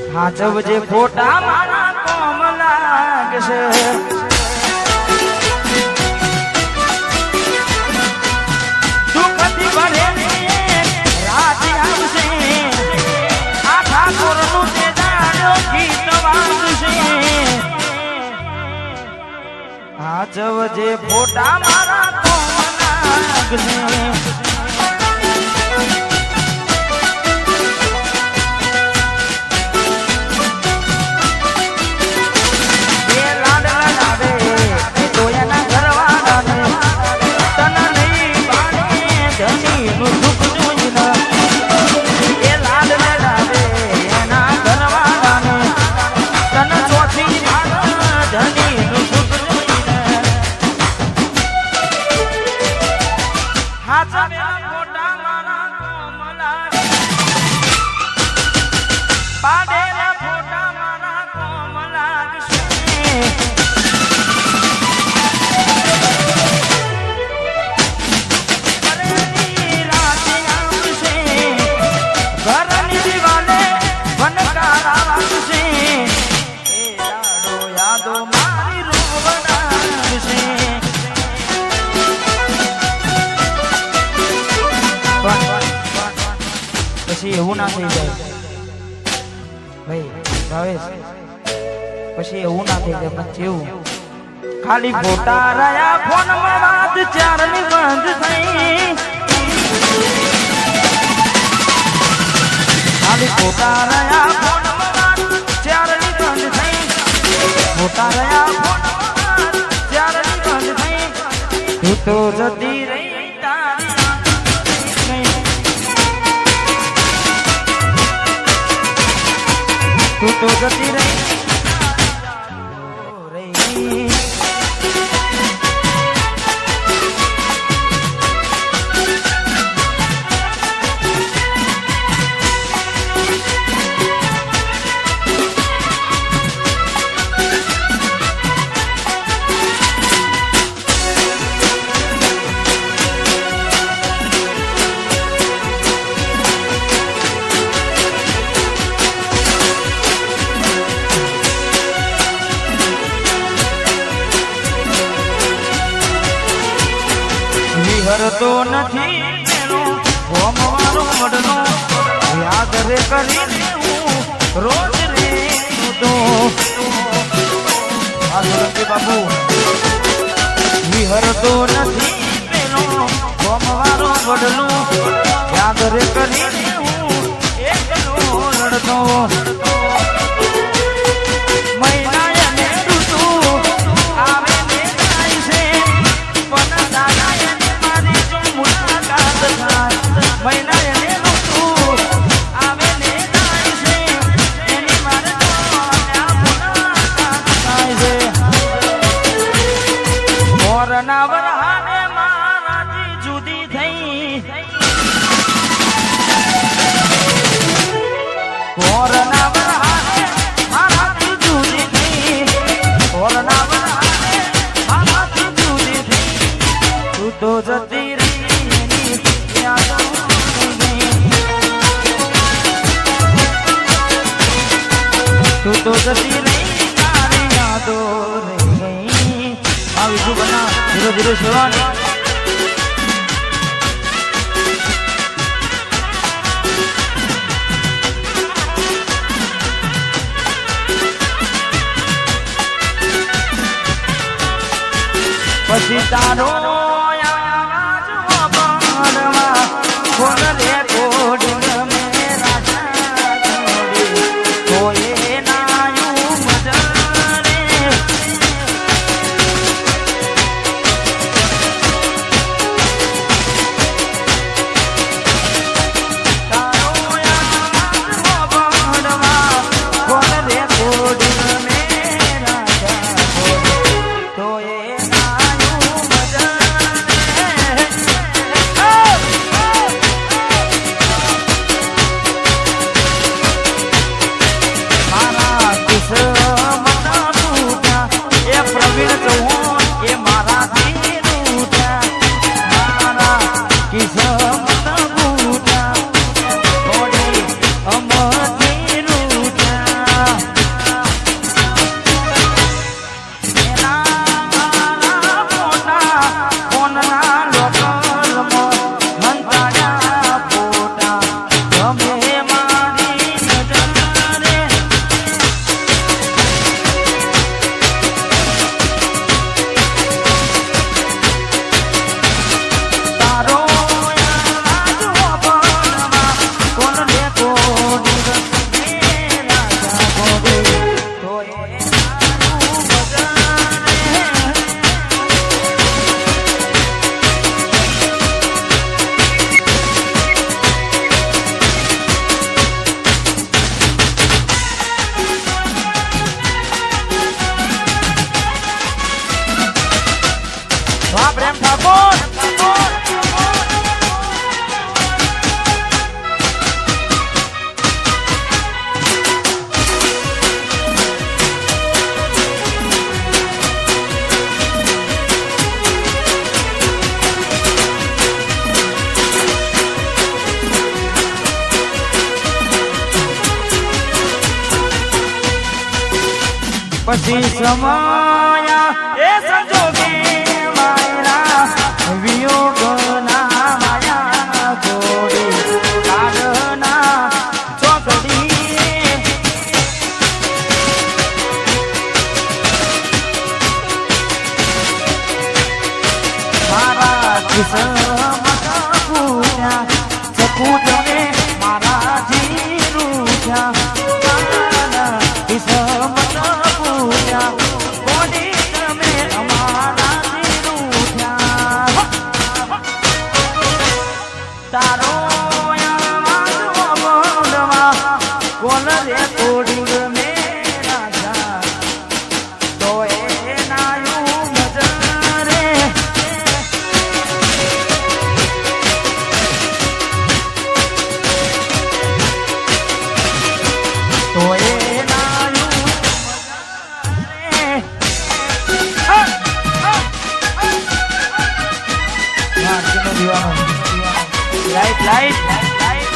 હાચવજે ફોટા મારા કોમ લાગશે દુઃખથી ભરેલી રાત આવશે આ ઠાકોરનું તે જાણ્યો ગીત વાગશે હાચવજે ફોટા મારા કોમ લાગશે પછી એવું ના થઈ જાય ભાઈ ભાવેશ પછી એવું ના થઈ જાય પછી એવું ખાલી ફોટા રહ્યા ફોનમાં વાત ચારની બંધ થઈ ખાલી ફોટા રહ્યા ફોનમાં વાત ચારની બંધ થઈ ફોટા રહ્યા ફોનમાં ચારની બંધ થઈ તું તો જતી રહી તું તો જતી રહી કરતો નથી મેરો હોમ વાળો મડનો યાદ રે કરીને હું રોજ રે તો આ સોલંકી બાબુ વિહરતો નથી મેરો હોમ વાળો મડનો યાદ રે કરીને હું એકલો રડતો જુદી થઈ કોરોના વરહાને મારાથી જુદી થઈ કોરોના વરહાને મારાથી જુદી થઈ તું તો જતી રહી યાદો તું તો જતી રહી તારી યાદો રહી ગઈ આ વિજુ બના 007 પછી તારો આવાજ સાંભળવા ફોન રેકોર્ડ મે રાજા છોડી કોઈ નાયું મજરે તારો આવાજ સાંભળવા ફોન રેકોર્ડ મે રાજા છોડી કોઈ નાયું મજરે પછી સમયા એ સંજોગે માયરા વિયોગના માયા જોડી કાઢના ચોકડી મારા કિસ્મત પૂર્યા ચકુટને મારા જીરૂયા लाइट लाइट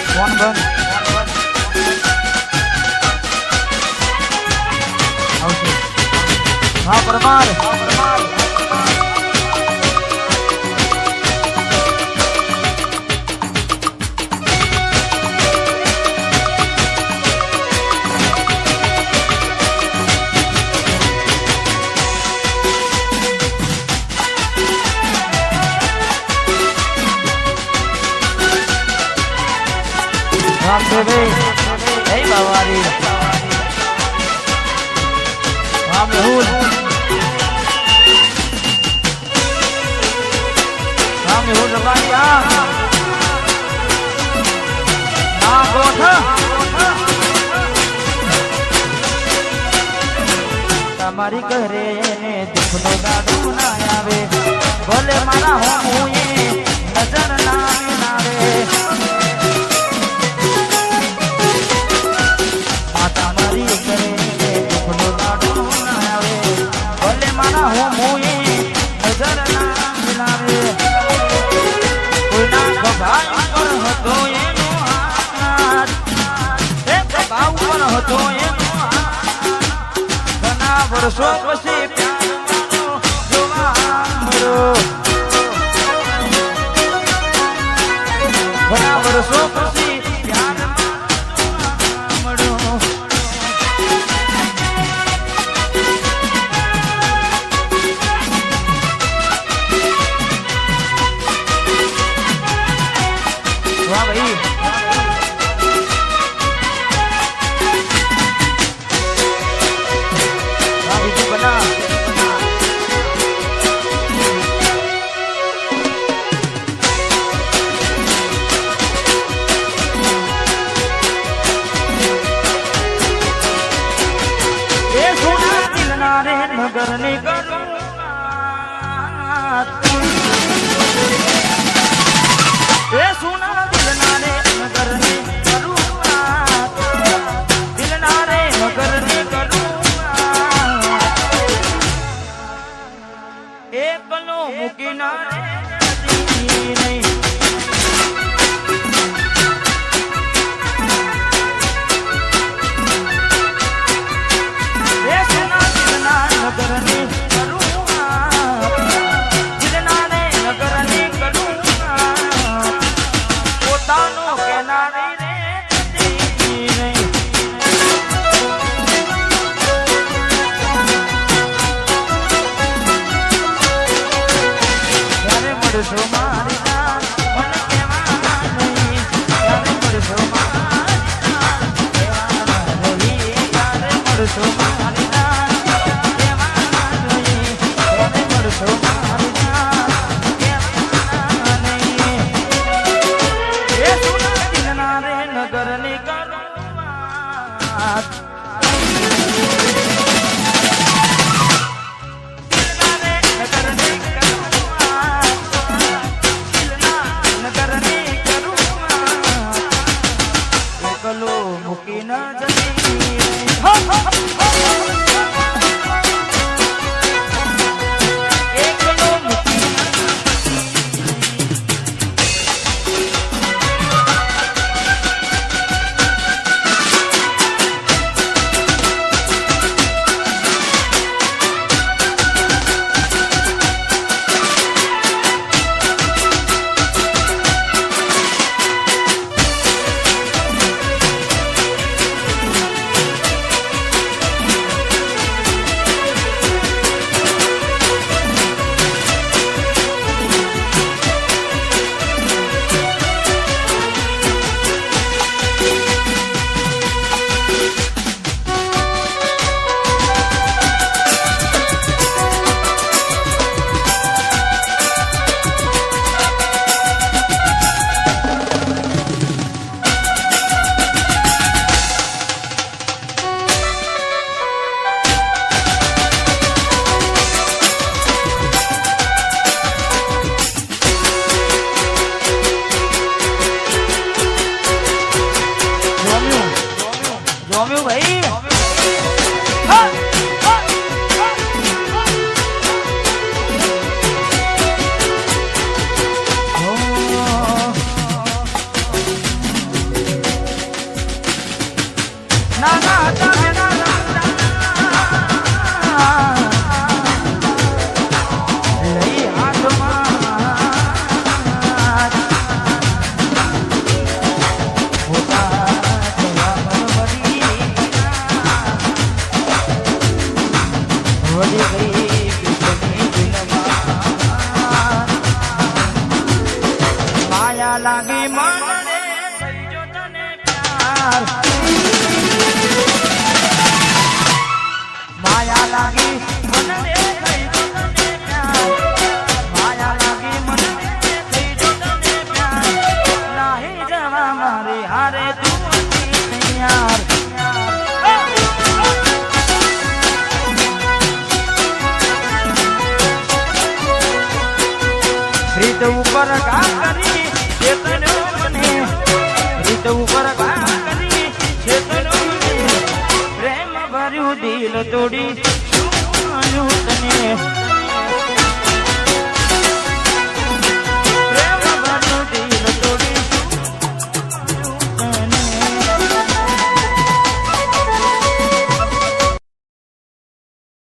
फोन बंद हाँ परमार राम देवे जय बावारी राम राहुल लगाया ना गोठ तमारी घरे ने दुख नो दादू ना आवे भले मारा हो नजर ना आवे વર્ષો પછી ઘણા વર્ષો પછી વાહ ભાઈ नगर ने सुना दिलना रे नगर ने दिलना रे नगर ने एकलो मुकीना नहीं જોમ્યું ભાઈ હા લાગી મને જો તને પ્યાર માયા લાગી મને જો તને પ્યાર માયા લાગી મને જો તને પ્યાર નાહી જવા મારે હારે તું યાર રીત ઉપર કા કરી ચેતનો મને રીત ઉપર કા કરી ચેતનો મને પ્રેમ ભર્યું દિલ તોડી શું તને